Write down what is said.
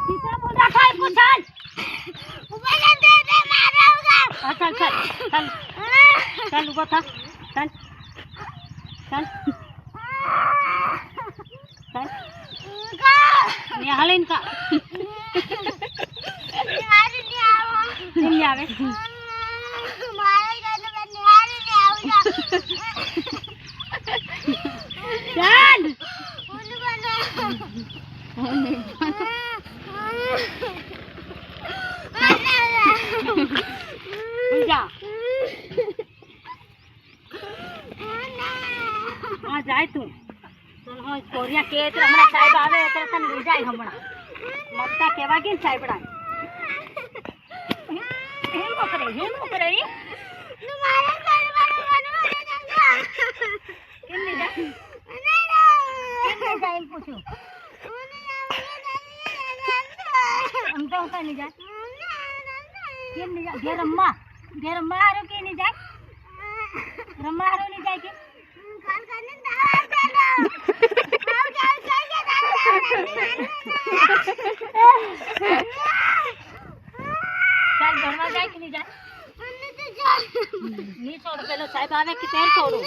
कितना मुर्गा खाए कुछ चल मुझे दे दे मारूंगा चल चल चल चल उबो था चल चल चल निहाल इनका निहाल नहीं आवा नहीं आवे मारे गए तो मैं निहाल नहीं आऊंगा चल जा हाँ जाए तू चल हाँ कोरिया के तो हमारा चाय बावे तो तन ले जाए हमारा मत्ता केवा के चाय बड़ा हेल करे तुम्हारे घर वाला बनवाने जाऊंगा किन ले जा किन ले जाए पूछो हम तो होता नहीं जा किन ले जा घेर अम्मा आरो के नहीं जाए रम्मा आरो नहीं जाए के कान करने दावा चलो आओ क्या चाहिए चल बनवा जाए कि नहीं जाए नहीं छोड़ पहले साहब आवे कि तेल छोड़ू